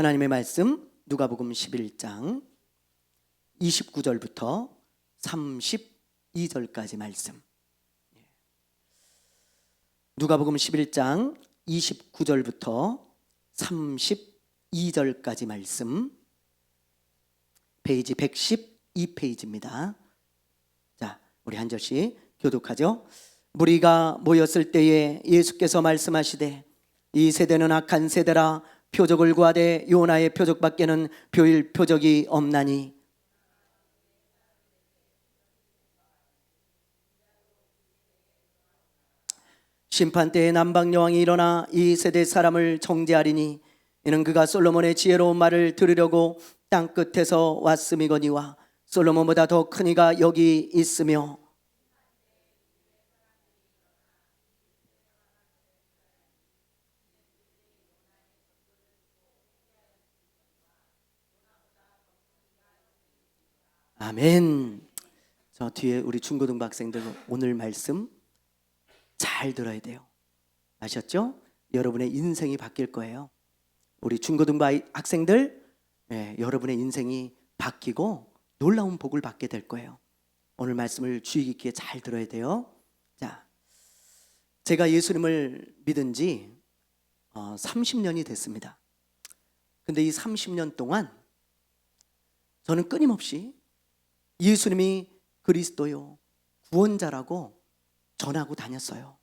하나님의 말씀 누가복음 11장 29절부터 32절까지 말씀. 누가복음 11장 29절부터 32절까지 말씀. 페이지 112페이지입니다. 자, 우리 한 절씩 교독하죠. 무리가 모였을 때에 예수께서 말씀하시되 이 세대는 악한 세대라. 표적을 구하되 요나의 표적밖에는 표일 표적이 없나니. 심판 때에 남방 여왕이 일어나 이 세대 사람을 정죄하리니 이는 그가 솔로몬의 지혜로운 말을 들으려고 땅 끝에서 왔음이거니와 솔로몬보다 더 큰 이가 여기 있으며 아멘. 저 뒤에 우리 중고등부 학생들 오늘 말씀 잘 들어야 돼요. 아셨죠? 여러분의 인생이 바뀔 거예요. 우리 중고등부 학생들, 여러분의 인생이 바뀌고 놀라운 복을 받게 될 거예요. 오늘 말씀을 주의 깊게 잘 들어야 돼요. 자, 제가 예수님을 믿은 지 30년이 됐습니다. 근데 이 30년 동안 저는 끊임없이 예수님이 그리스도요 구원자라고 전하고 다녔어요.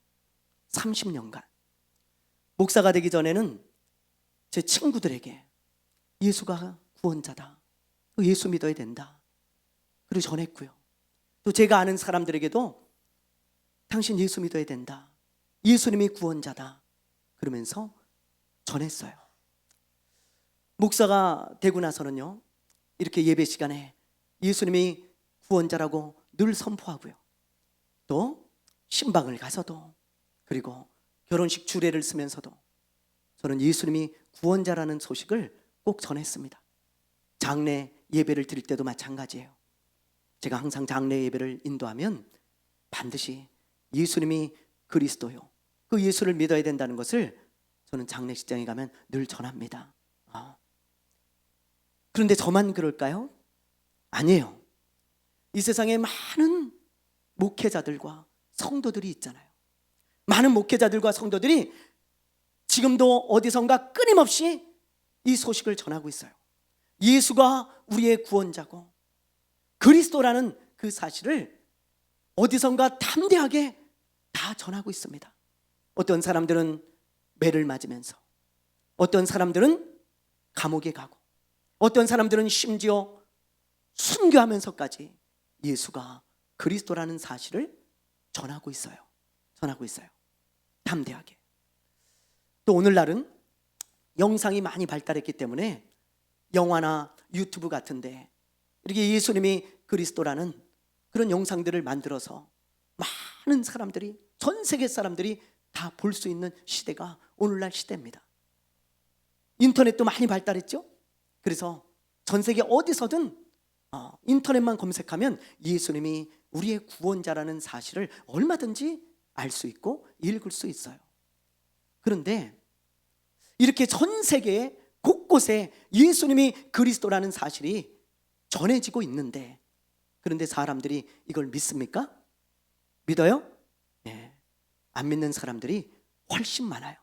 30년간. 목사가 되기 전에는 제 친구들에게 예수가 구원자다, 예수 믿어야 된다, 그리고 전했고요. 또 제가 아는 사람들에게도 당신 예수 믿어야 된다, 예수님이 구원자다, 그러면서 전했어요. 목사가 되고 나서는요, 이렇게 예배 시간에 예수님이 구원자라고 늘 선포하고요. 또 신방을 가서도, 그리고 결혼식 주례를 쓰면서도 저는 예수님이 구원자라는 소식을 꼭 전했습니다. 장례 예배를 드릴 때도 마찬가지예요. 제가 항상 장례 예배를 인도하면 반드시 예수님이 그리스도요, 그 예수를 믿어야 된다는 것을 저는 장례식장에 가면 늘 전합니다. 그런데 저만 그럴까요? 아니에요. 이 세상에 많은 목회자들과 성도들이 있잖아요. 많은 목회자들과 성도들이 지금도 어디선가 끊임없이 이 소식을 전하고 있어요. 예수가 우리의 구원자고 그리스도라는 그 사실을 어디선가 담대하게 다 전하고 있습니다. 어떤 사람들은 매를 맞으면서, 어떤 사람들은 감옥에 가고, 어떤 사람들은 심지어 순교하면서까지 예수가 그리스도라는 사실을 전하고 있어요. 담대하게. 또 오늘날은 영상이 많이 발달했기 때문에 영화나 유튜브 같은데 이렇게 예수님이 그리스도라는 그런 영상들을 만들어서 많은 사람들이, 전 세계 사람들이 다 볼 수 있는 시대가 오늘날 시대입니다. 인터넷도 많이 발달했죠. 그래서 전 세계 어디서든 인터넷만 검색하면 예수님이 우리의 구원자라는 사실을 얼마든지 알 수 있고 읽을 수 있어요. 그런데 이렇게 전 세계 곳곳에 예수님이 그리스도라는 사실이 전해지고 있는데, 그런데 사람들이 이걸 믿습니까? 믿어요? 네. 안 믿는 사람들이 훨씬 많아요.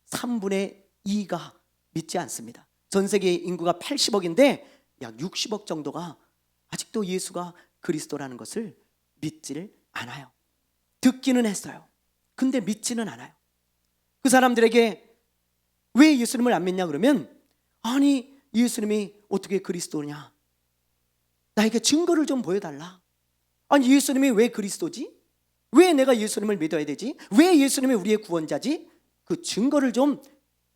3분의 2가 믿지 않습니다. 전 세계 인구가 80억인데 약 60억 정도가 아직도 예수가 그리스도라는 것을 믿지를 않아요. 듣기는 했어요. 근데 믿지는 않아요. 그 사람들에게 왜 예수님을 안 믿냐 그러면, 아니 예수님이 어떻게 그리스도냐, 나에게 증거를 좀 보여달라. 아니 예수님이 왜 그리스도지? 왜 내가 예수님을 믿어야 되지? 왜 예수님이 우리의 구원자지? 그 증거를 좀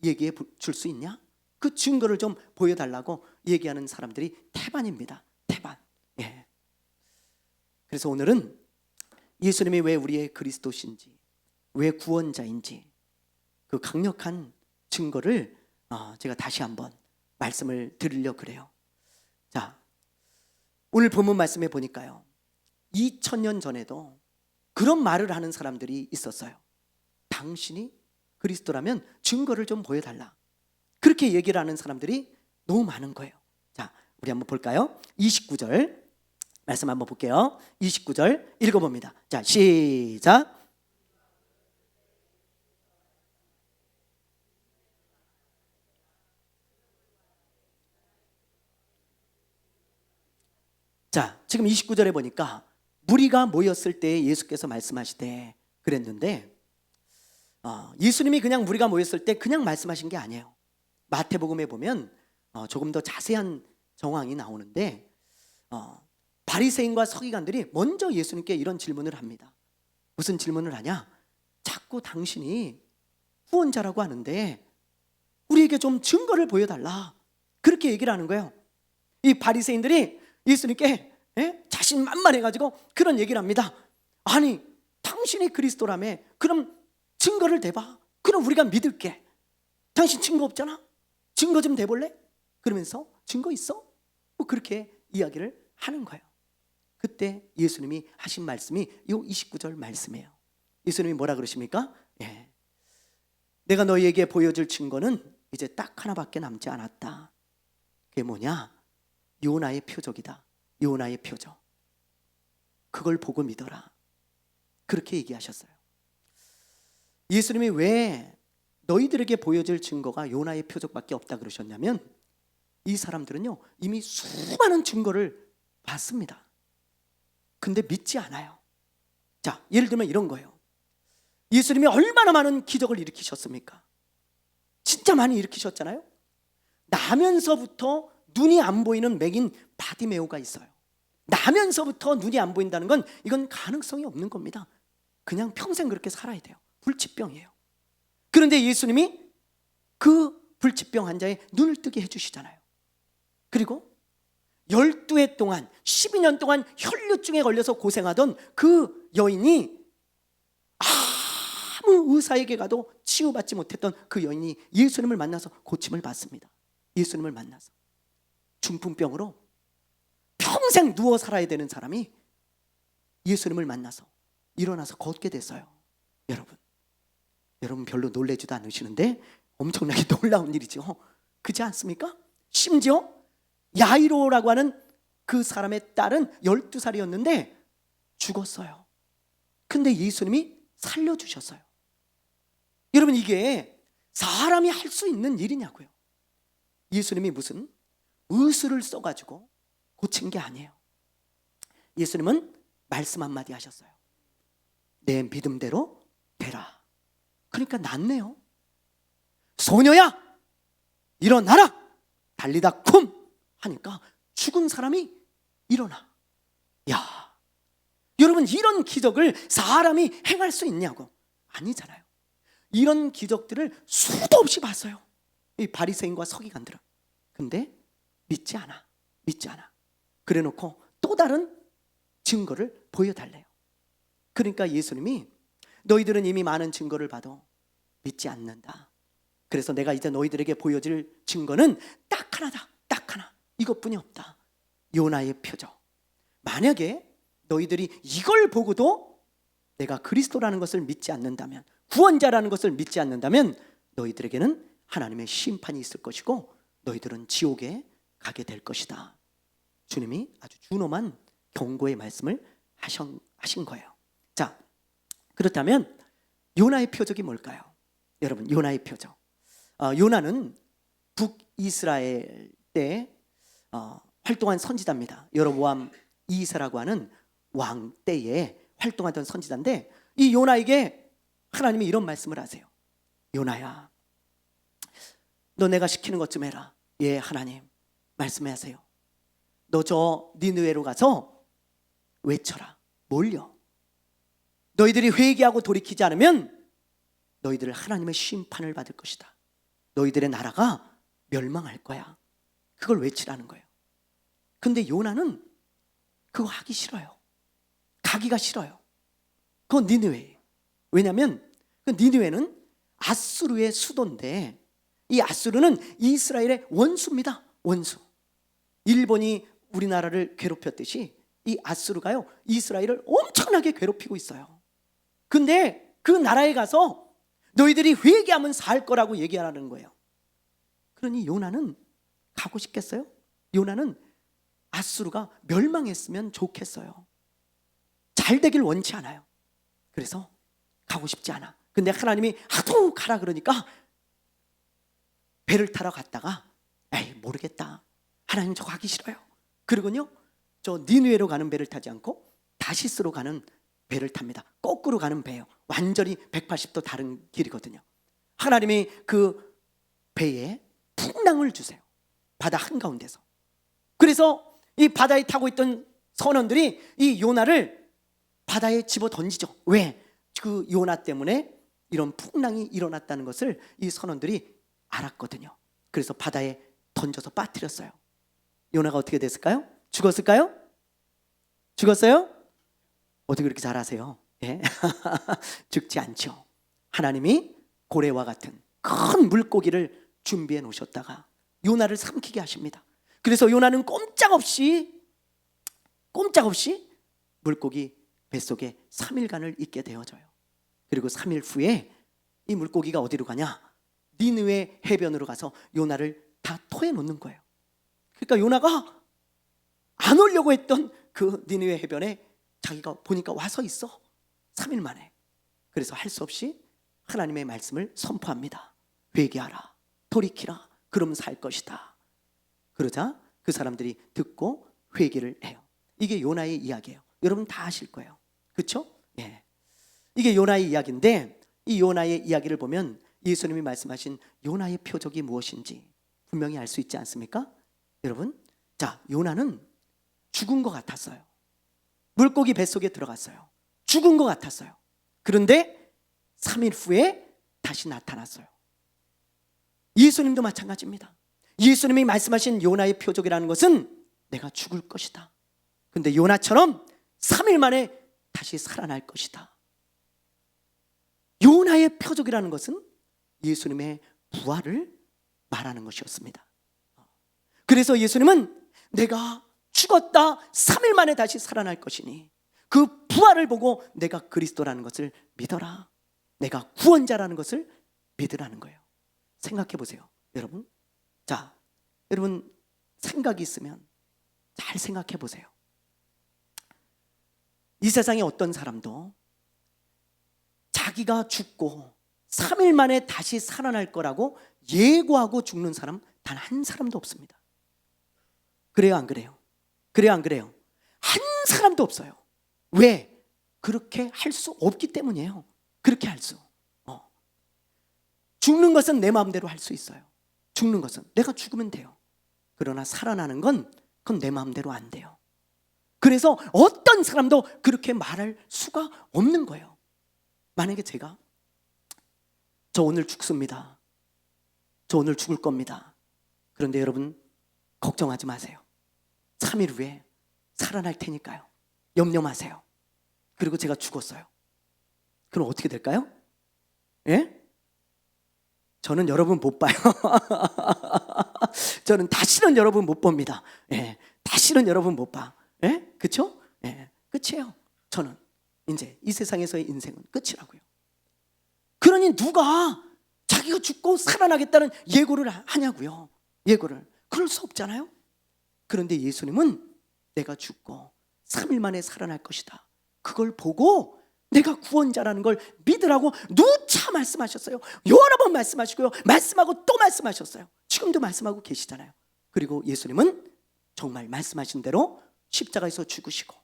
얘기해 줄 수 있냐? 그 증거를 좀 보여달라고 얘기하는 사람들이 태반입니다. 태반. 예. 그래서 오늘은 예수님이 왜 우리의 그리스도신지, 왜 구원자인지 그 강력한 증거를 제가 다시 한번 말씀을 드리려고 그래요. 자, 오늘 본문 말씀에 보니까요, 2000년 전에도 그런 말을 하는 사람들이 있었어요. 당신이 그리스도라면 증거를 좀 보여달라. 그렇게 얘기를 하는 사람들이 너무 많은 거예요. 자, 우리 한번 볼까요? 29절 말씀 한번 볼게요. 29절 읽어봅니다. 자, 시작. 자, 지금 29절에 보니까 무리가 모였을 때 예수께서 말씀하시되 그랬는데 예수님이 그냥 무리가 모였을 때 그냥 말씀하신 게 아니에요. 마태복음에 보면 조금 더 자세한 정황이 나오는데 바리새인과 서기관들이 먼저 예수님께 이런 질문을 합니다. 무슨 질문을 하냐? 자꾸 당신이 후원자라고 하는데 우리에게 좀 증거를 보여달라. 그렇게 얘기를 하는 거예요. 이 바리새인들이 예수님께 자신만만해가지고 그런 얘기를 합니다. 아니, 당신이 그리스도라며 그럼 증거를 대봐. 그럼 우리가 믿을게. 당신 증거 없잖아. 증거 좀 대볼래? 그러면서 증거 있어? 뭐 그렇게 이야기를 하는 거예요. 그때 예수님이 하신 말씀이 이 29절 말씀이에요. 예수님이 뭐라 그러십니까? 내가 너희에게 보여줄 증거는 이제 딱 하나밖에 남지 않았다. 그게 뭐냐? 요나의 표적이다. 요나의 표적. 그걸 보고 믿어라. 그렇게 얘기하셨어요. 예수님이 왜 너희들에게 보여줄 증거가 요나의 표적밖에 없다 그러셨냐면 이 사람들은요 이미 수많은 증거를 봤습니다. 근데 믿지 않아요. 자, 예를 들면 이런 거예요. 예수님이 얼마나 많은 기적을 일으키셨습니까? 진짜 많이 일으키셨잖아요. 나면서부터 눈이 안 보이는 맥인 바디메오가 있어요. 나면서부터 눈이 안 보인다는 건 이건 가능성이 없는 겁니다. 그냥 평생 그렇게 살아야 돼요. 불치병이에요. 그런데 예수님이 그 불치병 환자의 눈을 뜨게 해주시잖아요. 그리고 12해 동안 12년 동안 혈류증에 걸려서 고생하던 그 여인이 아무 의사에게 가도 치유받지 못했던 그 여인이 예수님을 만나서 고침을 받습니다. 예수님을 만나서 중풍병으로 평생 누워 살아야 되는 사람이 예수님을 만나서 일어나서 걷게 됐어요. 여러분 별로 놀라지도 않으시는데 엄청나게 놀라운 일이죠. 그렇지 않습니까? 심지어 야이로라고 하는 그 사람의 딸은 12살이었는데 죽었어요. 근데 예수님이 살려주셨어요. 여러분 이게 사람이 할 수 있는 일이냐고요. 예수님이 무슨 의술을 써가지고 고친 게 아니에요. 예수님은 말씀 한마디 하셨어요. 내 믿음대로 되라. 그러니까 낫네요. 소녀야 일어나라. 달리다 쿰 하니까 죽은 사람이 일어나. 야, 여러분 이런 기적을 사람이 행할 수 있냐고. 아니잖아요. 이런 기적들을 수도 없이 봤어요. 이 바리새인과 서기관들은. 근데 믿지 않아. 그래 놓고 또 다른 증거를 보여달래요. 그러니까 예수님이 너희들은 이미 많은 증거를 봐도 믿지 않는다. 그래서 내가 이제 너희들에게 보여줄 증거는 딱 하나다. 딱 하나. 이것뿐이 없다. 요나의 표적. 만약에 너희들이 이걸 보고도 내가 그리스도라는 것을 믿지 않는다면, 구원자라는 것을 믿지 않는다면 너희들에게는 하나님의 심판이 있을 것이고 너희들은 지옥에 가게 될 것이다. 주님이 아주 준엄한 경고의 말씀을 하신 거예요. 자, 그렇다면 요나의 표적이 뭘까요? 여러분, 요나의 표적. 요나는 북이스라엘 때 활동한 선지자입니다. 여로보암 2세라고 하는 왕 때에 활동하던 선지자인데 이 요나에게 하나님이 이런 말씀을 하세요. 요나야, 너 내가 시키는 것 좀 해라. 예, 하나님 말씀하세요. 너 저 니느웨로 가서 외쳐라. 뭘요? 너희들이 회개하고 돌이키지 않으면 너희들 하나님의 심판을 받을 것이다. 너희들의 나라가 멸망할 거야. 그걸 외치라는 거예요. 근데 요나는 그거 하기 싫어요. 가기가 싫어요. 그건 니느웨. 왜냐하면 그 니느웨는 아수르의 수도인데 이 아수르는 이스라엘의 원수입니다. 원수. 일본이 우리나라를 괴롭혔듯이 이 아수르가요 이스라엘을 엄청나게 괴롭히고 있어요. 근데 그 나라에 가서 너희들이 회개하면 살 거라고 얘기하라는 거예요. 그러니 요나는 가고 싶겠어요? 요나는 아수르가 멸망했으면 좋겠어요. 잘 되길 원치 않아요. 그래서 가고 싶지 않아. 근데 하나님이 하도 가라 그러니까 배를 타러 갔다가 에이 모르겠다, 하나님 저 가기 싫어요. 그러군요. 저 니느웨로 가는 배를 타지 않고 다시스로 가는 배를 탑니다. 거꾸로 가는 배예요. 완전히 180도 다른 길이거든요. 하나님이 그 배에 풍랑을 주세요. 바다 한가운데서. 그래서 이 바다에 타고 있던 선원들이 이 요나를 바다에 집어 던지죠. 왜? 그 요나 때문에 이런 풍랑이 일어났다는 것을 이 선원들이 알았거든요. 그래서 바다에 던져서 빠뜨렸어요. 요나가 어떻게 됐을까요? 죽었을까요? 죽었어요? 어떻게 그렇게 잘 아세요? 예? 죽지 않죠. 하나님이 고래와 같은 큰 물고기를 준비해 놓으셨다가 요나를 삼키게 하십니다. 그래서 요나는 꼼짝없이 물고기 뱃속에 3일간을 있게 되어져요. 그리고 3일 후에 이 물고기가 어디로 가냐? 니느웨 해변으로 가서 요나를 다 토해 놓는 거예요. 그러니까 요나가 안 오려고 했던 그 니느웨 해변에 자기가 보니까 와서 있어. 3일 만에. 그래서 할 수 없이 하나님의 말씀을 선포합니다. 회개하라, 돌이키라, 그럼 살 것이다. 그러자 그 사람들이 듣고 회개를 해요. 이게 요나의 이야기예요. 여러분 다 아실 거예요. 그렇죠? 예. 이게 요나의 이야기인데 이 요나의 이야기를 보면 예수님이 말씀하신 요나의 표적이 무엇인지 분명히 알 수 있지 않습니까? 여러분, 자, 요나는 죽은 것 같았어요. 물고기 뱃속에 들어갔어요. 죽은 것 같았어요. 그런데 3일 후에 다시 나타났어요. 예수님도 마찬가지입니다. 예수님이 말씀하신 요나의 표적이라는 것은 내가 죽을 것이다. 근데 요나처럼 3일 만에 다시 살아날 것이다. 요나의 표적이라는 것은 예수님의 부활을 말하는 것이었습니다. 그래서 예수님은 내가 죽었다 3일 만에 다시 살아날 것이니 그 부활을 보고 내가 그리스도라는 것을 믿어라. 내가 구원자라는 것을 믿으라는 거예요. 생각해 보세요, 여러분. 자, 여러분 생각이 있으면 잘 생각해 보세요. 이 세상에 어떤 사람도 자기가 죽고 3일 만에 다시 살아날 거라고 예고하고 죽는 사람 단 한 사람도 없습니다. 그래요, 안 그래요? 그래요, 안 그래요? 한 사람도 없어요. 왜? 그렇게 할 수 없기 때문이에요. 그렇게 할 수. 죽는 것은 내 마음대로 할 수 있어요. 죽는 것은 내가 죽으면 돼요. 그러나 살아나는 건 그건 내 마음대로 안 돼요. 그래서 어떤 사람도 그렇게 말할 수가 없는 거예요. 만약에 제가 저 오늘 죽습니다. 저 오늘 죽을 겁니다. 그런데 여러분 걱정하지 마세요. 3일 후에 살아날 테니까요. 염려 마세요. 그리고 제가 죽었어요. 그럼 어떻게 될까요? 예? 저는 여러분 못 봐요. 저는 다시는 여러분 못 봅니다. 예, 다시는 여러분 못 봐. 예? 그쵸? 예, 끝이에요. 저는 이제 이 세상에서의 인생은 끝이라고요. 그러니 누가 자기가 죽고 살아나겠다는 예고를 하냐고요. 예고를. 그럴 수 없잖아요. 그런데 예수님은 내가 죽고 3일 만에 살아날 것이다. 그걸 보고 내가 구원자라는 걸 믿으라고 누차 말씀하셨어요. 여러 번 말씀하시고요. 말씀하고 또 말씀하셨어요. 지금도 말씀하고 계시잖아요. 그리고 예수님은 정말 말씀하신 대로 십자가에서 죽으시고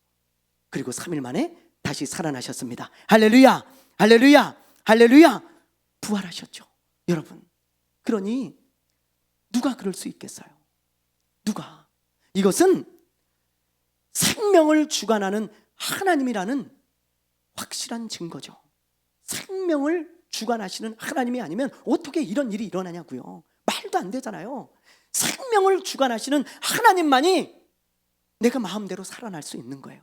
그리고 3일 만에 다시 살아나셨습니다. 할렐루야, 할렐루야, 할렐루야. 부활하셨죠, 여러분. 그러니 누가 그럴 수 있겠어요? 누가? 이것은 생명을 주관하는 하나님이라는 확실한 증거죠. 생명을 주관하시는 하나님이 아니면 어떻게 이런 일이 일어나냐고요. 말도 안 되잖아요. 생명을 주관하시는 하나님만이 내가 마음대로 살아날 수 있는 거예요.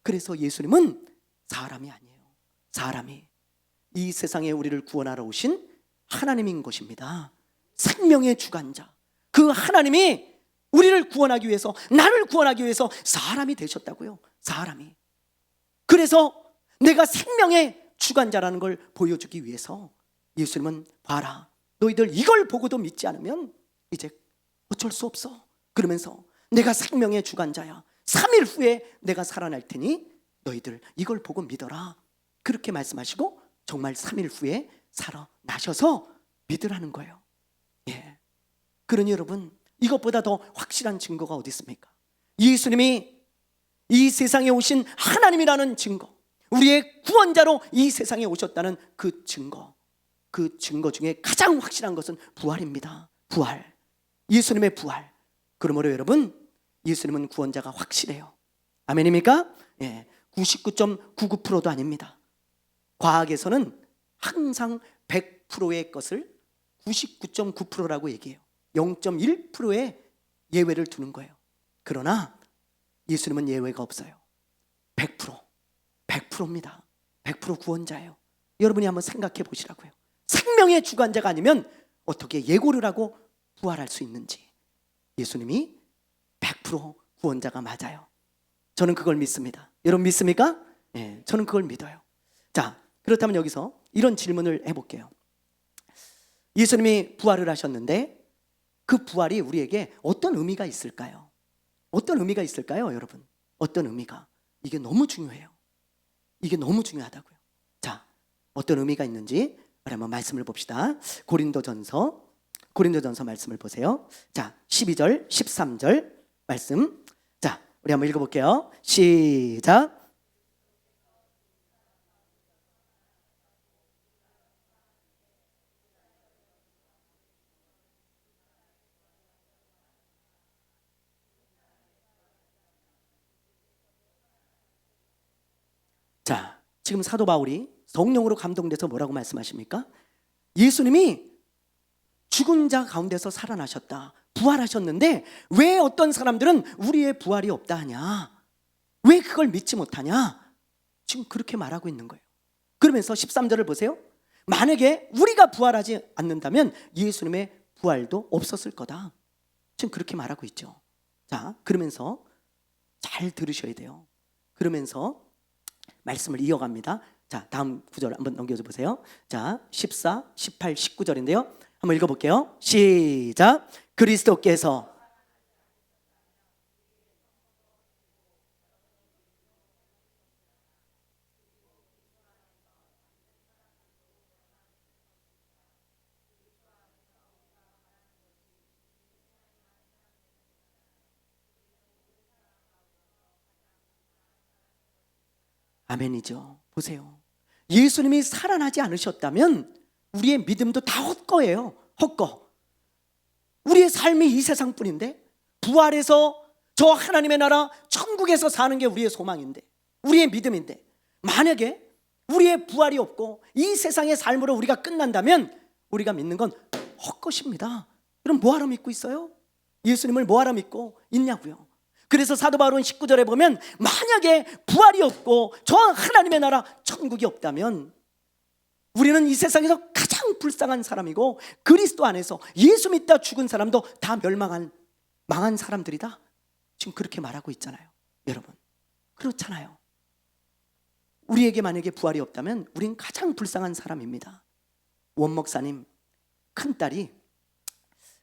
그래서 예수님은 사람이 아니에요. 사람이 이 세상에 우리를 구원하러 오신 하나님인 것입니다. 생명의 주관자. 그 하나님이 우리를 구원하기 위해서, 나를 구원하기 위해서 사람이 되셨다고요. 사람이. 그래서 내가 생명의 주관자라는 걸 보여주기 위해서 예수님은 봐라, 너희들 이걸 보고도 믿지 않으면 이제 어쩔 수 없어. 그러면서 내가 생명의 주관자야. 3일 후에 내가 살아날 테니 너희들 이걸 보고 믿어라. 그렇게 말씀하시고 정말 3일 후에 살아나셔서 믿으라는 거예요. 예. 그러니 여러분, 이것보다 더 확실한 증거가 어디 있습니까? 예수님이 이 세상에 오신 하나님이라는 증거, 우리의 구원자로 이 세상에 오셨다는 그 증거 중에 가장 확실한 것은 부활입니다. 부활, 예수님의 부활. 그러므로 여러분, 예수님은 구원자가 확실해요. 아멘입니까? 예, 99.99%도 아닙니다. 과학에서는 항상 100%의 것을 99.9%라고 얘기해요. 0.1%의 예외를 두는 거예요. 그러나 예수님은 예외가 없어요. 100%입니다. 100% 구원자예요. 여러분이 한번 생각해 보시라고요. 생명의 주관자가 아니면 어떻게 예고를 하고 부활할 수 있는지. 예수님이 100% 구원자가 맞아요. 저는 그걸 믿습니다. 여러분 믿습니까? 네, 저는 그걸 믿어요. 자, 그렇다면 여기서 이런 질문을 해볼게요. 예수님이 부활을 하셨는데 그 부활이 우리에게 어떤 의미가 있을까요? 어떤 의미가 있을까요, 여러분? 어떤 의미가? 이게 너무 중요해요. 이게 너무 중요하다고요. 자, 어떤 의미가 있는지 우리 한번 말씀을 봅시다. 고린도전서 말씀을 보세요. 자, 12절, 13절 말씀. 자, 우리 한번 읽어볼게요. 시작. 자, 지금 사도 바울이 성령으로 감동돼서 뭐라고 말씀하십니까? 예수님이 죽은 자 가운데서 살아나셨다, 부활하셨는데 왜 어떤 사람들은 우리의 부활이 없다 하냐? 왜 그걸 믿지 못하냐? 지금 그렇게 말하고 있는 거예요. 그러면서 13절을 보세요. 만약에 우리가 부활하지 않는다면 예수님의 부활도 없었을 거다. 지금 그렇게 말하고 있죠. 자, 그러면서 잘 들으셔야 돼요. 그러면서 말씀을 이어갑니다. 자, 다음 구절 한번 넘겨줘 보세요. 자, 14, 18, 19절인데요. 한번 읽어볼게요. 시작. 그리스도께서 아멘이죠. 보세요. 예수님이 살아나지 않으셨다면 우리의 믿음도 다 헛거예요. 헛거. 우리의 삶이 이 세상뿐인데, 부활해서 저 하나님의 나라 천국에서 사는 게 우리의 소망인데, 우리의 믿음인데, 만약에 우리의 부활이 없고 이 세상의 삶으로 우리가 끝난다면 우리가 믿는 건 헛것입니다. 그럼 뭐하러 믿고 있어요? 예수님을 뭐하러 믿고 있냐고요. 그래서 사도 바울은 19절에 보면 만약에 부활이 없고 저 하나님의 나라 천국이 없다면 우리는 이 세상에서 가장 불쌍한 사람이고 그리스도 안에서 예수 믿다 죽은 사람도 다 망한 사람들이다. 지금 그렇게 말하고 있잖아요. 여러분, 그렇잖아요. 우리에게 만약에 부활이 없다면 우린 가장 불쌍한 사람입니다. 원목사님 큰딸이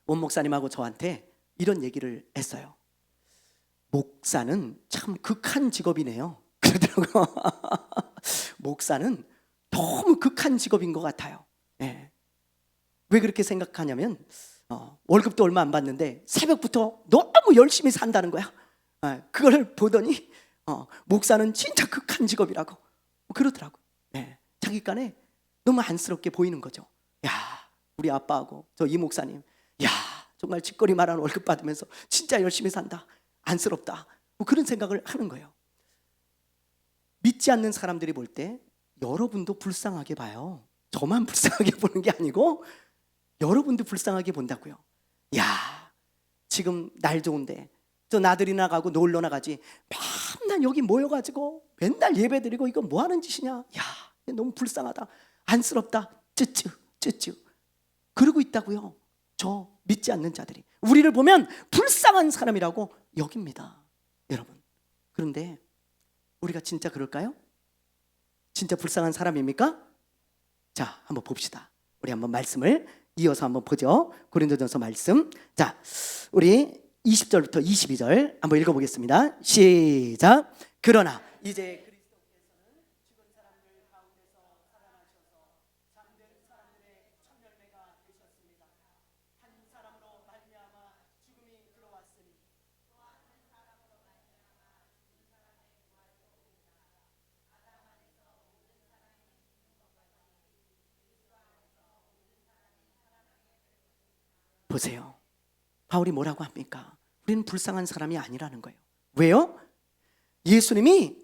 원목사님하고 저한테 이런 얘기를 했어요. 목사는 참 극한 직업이네요. 그러더라고요. 목사는 너무 극한 직업인 것 같아요. 예. 왜 그렇게 생각하냐면 월급도 얼마 안 받는데 새벽부터 너무 열심히 산다는 거야. 그걸 보더니 목사는 진짜 극한 직업이라고 그러더라고. 예. 자기 간에 너무 안쓰럽게 보이는 거죠. 야, 우리 아빠하고 저 이 목사님, 야, 정말 쥐꼬리만한 월급 받으면서 진짜 열심히 산다. 안쓰럽다. 뭐 그런 생각을 하는 거예요. 믿지 않는 사람들이 볼 때 여러분도 불쌍하게 봐요. 저만 불쌍하게 보는 게 아니고 여러분도 불쌍하게 본다고요. 야, 지금 날 좋은데 저 나들이 나가고 놀러 나가지 맨날 여기 모여가지고 맨날 예배드리고 이거 뭐 하는 짓이냐. 야, 너무 불쌍하다, 안쓰럽다, 쯔쯔 그러고 있다고요. 저 믿지 않는 자들이 우리를 보면 불쌍한 사람이라고 여깁니다, 여러분. 그런데 우리가 진짜 그럴까요? 진짜 불쌍한 사람입니까? 자, 한번 봅시다. 우리 한번 말씀을 이어서 한번 보죠. 고린도전서 말씀. 자, 우리 20절부터 22절 한번 읽어보겠습니다. 시작. 그러나 이제 그리스도께서는 죽은 사람들 가운데서 살아나셔서 잠든 사람들의 첫 열매가 되셨습니다. 한 사람으로 말미암아 죽음이 들어왔으니 또 한 사람으로 말미암아 죽은 사람의 부활도 있다. 아담 안에서 모든 사람이 죽는 것 같이 그리스도 안에서 모든 사람이 살아나게 될 것입니다. 보세요. 바울이 뭐라고 합니까? 우리는 불쌍한 사람이 아니라는 거예요. 왜요? 예수님이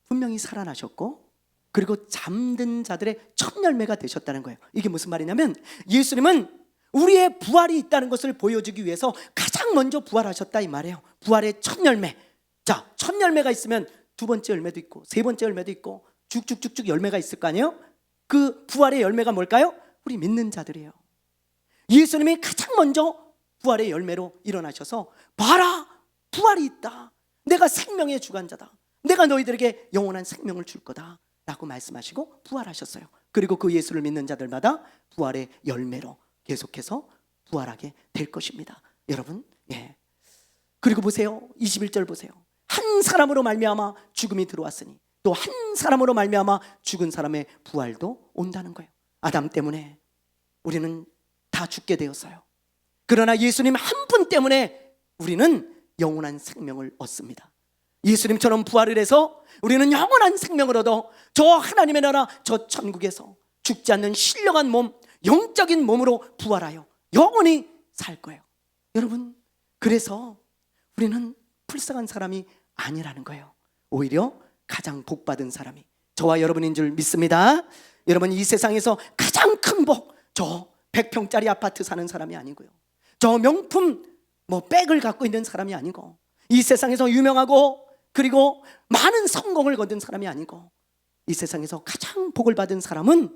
분명히 살아나셨고 그리고 잠든 자들의 첫 열매가 되셨다는 거예요. 이게 무슨 말이냐면 예수님은 우리의 부활이 있다는 것을 보여주기 위해서 가장 먼저 부활하셨다 이 말이에요. 부활의 첫 열매. 자, 첫 열매가 있으면 두 번째 열매도 있고 세 번째 열매도 있고 쭉쭉쭉쭉 열매가 있을 거 아니에요? 그 부활의 열매가 뭘까요? 우리 믿는 자들이에요. 예수님이 가장 먼저 부활의 열매로 일어나셔서 봐라, 부활이 있다. 내가 생명의 주관자다. 내가 너희들에게 영원한 생명을 줄 거다 라고 말씀하시고 부활하셨어요. 그리고 그 예수를 믿는 자들마다 부활의 열매로 계속해서 부활하게 될 것입니다. 여러분, 예. 그리고 보세요. 21절 보세요. 한 사람으로 말미암아 죽음이 들어왔으니 또 한 사람으로 말미암아 죽은 사람의 부활도 온다는 거예요. 아담 때문에 우리는 다 죽게 되었어요. 그러나 예수님 한 분 때문에 우리는 영원한 생명을 얻습니다. 예수님처럼 부활을 해서 우리는 영원한 생명을 얻어 저 하나님의 나라 저 천국에서 죽지 않는 신령한 몸, 영적인 몸으로 부활하여 영원히 살 거예요. 여러분, 그래서 우리는 불쌍한 사람이 아니라는 거예요. 오히려 가장 복받은 사람이 저와 여러분인 줄 믿습니다. 여러분, 이 세상에서 가장 큰 복, 저 100평짜리 아파트 사는 사람이 아니고요, 저 명품 백을 갖고 있는 사람이 아니고, 이 세상에서 유명하고 그리고 많은 성공을 거둔 사람이 아니고, 이 세상에서 가장 복을 받은 사람은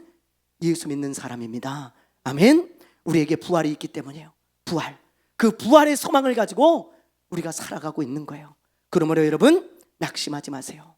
예수 믿는 사람입니다. 아멘. 우리에게 부활이 있기 때문이에요. 부활, 그 부활의 소망을 가지고 우리가 살아가고 있는 거예요. 그러므로 여러분, 낙심하지 마세요.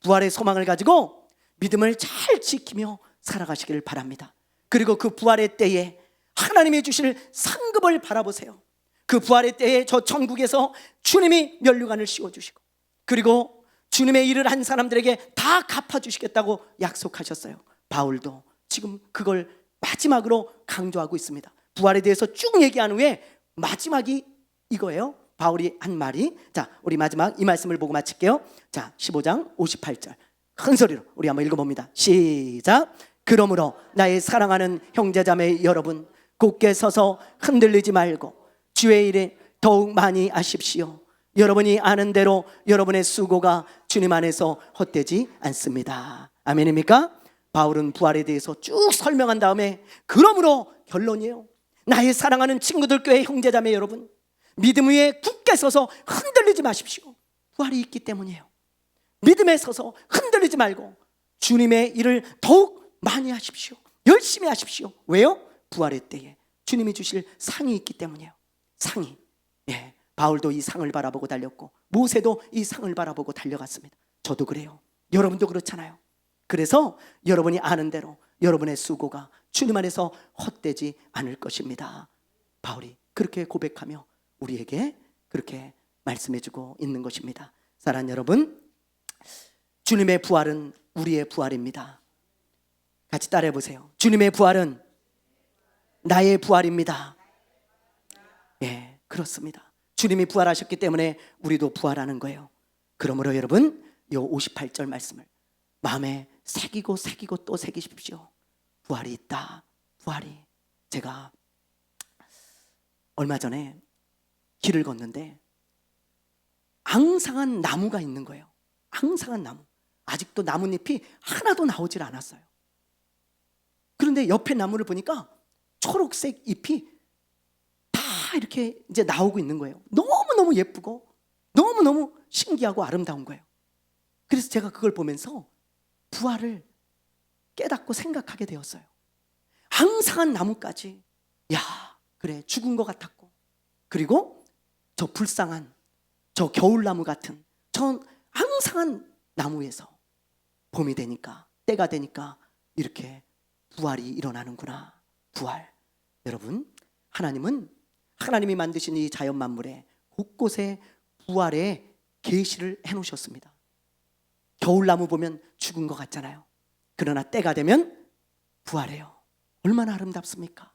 부활의 소망을 가지고 믿음을 잘 지키며 살아가시길 바랍니다. 그리고 그 부활의 때에 하나님이 주실 상급을 바라보세요. 그 부활의 때에 저 천국에서 주님이 면류관을 씌워주시고 그리고 주님의 일을 한 사람들에게 다 갚아주시겠다고 약속하셨어요. 바울도 지금 그걸 마지막으로 강조하고 있습니다. 부활에 대해서 쭉 얘기한 후에 마지막이 이거예요. 바울이 한 말이. 자, 우리 마지막 이 말씀을 보고 마칠게요. 자, 15장 58절 큰 소리로 우리 한번 읽어봅니다. 시작. 그러므로 나의 사랑하는 형제자매 여러분, 굳게 서서 흔들리지 말고 주의 일에 더욱 많이 하십시오. 여러분이 아는 대로 여러분의 수고가 주님 안에서 헛되지 않습니다. 아멘입니까? 바울은 부활에 대해서 쭉 설명한 다음에 그러므로 결론이에요. 나의 사랑하는 친구들, 교회 형제자매 여러분, 믿음 위에 굳게 서서 흔들리지 마십시오. 부활이 있기 때문이에요. 믿음에 서서 흔들리지 말고 주님의 일을 더욱 많이 하십시오. 열심히 하십시오. 왜요? 부활의 때에 주님이 주실 상이 있기 때문이에요. 상이. 예, 바울도 이 상을 바라보고 달렸고 모세도 이 상을 바라보고 달려갔습니다. 저도 그래요. 여러분도 그렇잖아요. 그래서 여러분이 아는 대로 여러분의 수고가 주님 안에서 헛되지 않을 것입니다. 바울이 그렇게 고백하며 우리에게 그렇게 말씀해주고 있는 것입니다. 사랑하는 여러분, 주님의 부활은 우리의 부활입니다. 같이 따라해 보세요. 주님의 부활은 나의 부활입니다. 예, 그렇습니다. 주님이 부활하셨기 때문에 우리도 부활하는 거예요. 그러므로 여러분, 이 58절 말씀을 마음에 새기고 또 새기십시오. 부활이 있다. 부활이. 제가 얼마 전에 길을 걷는데 앙상한 나무가 있는 거예요. 앙상한 나무. 아직도 나뭇잎이 하나도 나오질 않았어요. 그런데 옆에 나무를 보니까 초록색 잎이 다 이렇게 이제 나오고 있는 거예요. 너무너무 예쁘고 너무너무 신기하고 아름다운 거예요. 그래서 제가 그걸 보면서 부활을 깨닫고 생각하게 되었어요. 앙상한 나무까지, 야, 그래, 죽은 것 같았고, 그리고 저 불쌍한 저 겨울나무 같은 저 앙상한 나무에서 봄이 되니까, 때가 되니까 이렇게 부활이 일어나는구나. 부활. 여러분, 하나님이 만드신 이 자연 만물에 곳곳에 부활의 계시를 해놓으셨습니다. 겨울나무 보면 죽은 것 같잖아요. 그러나 때가 되면 부활해요. 얼마나 아름답습니까?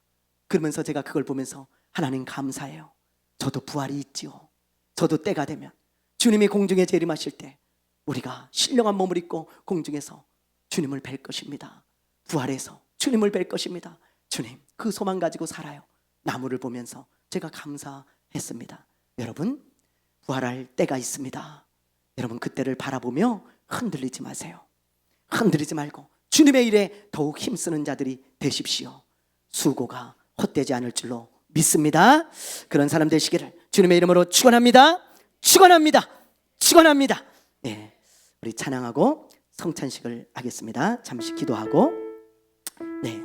그러면서 제가 그걸 보면서 하나님 감사해요. 저도 부활이 있지요. 저도 때가 되면 주님이 공중에 재림하실 때 우리가 신령한 몸을 입고 공중에서 주님을 뵐 것입니다. 부활해서 주님을 뵐 것입니다. 주님, 그 소망 가지고 살아요. 나무를 보면서 제가 감사했습니다. 여러분, 부활할 때가 있습니다. 여러분, 그때를 바라보며 흔들리지 마세요. 흔들리지 말고 주님의 일에 더욱 힘쓰는 자들이 되십시오. 수고가 헛되지 않을 줄로 믿습니다. 그런 사람 되시기를 주님의 이름으로 축원합니다. 축원합니다. 축원합니다. 네, 우리 찬양하고 성찬식을 하겠습니다. 잠시 기도하고. 네.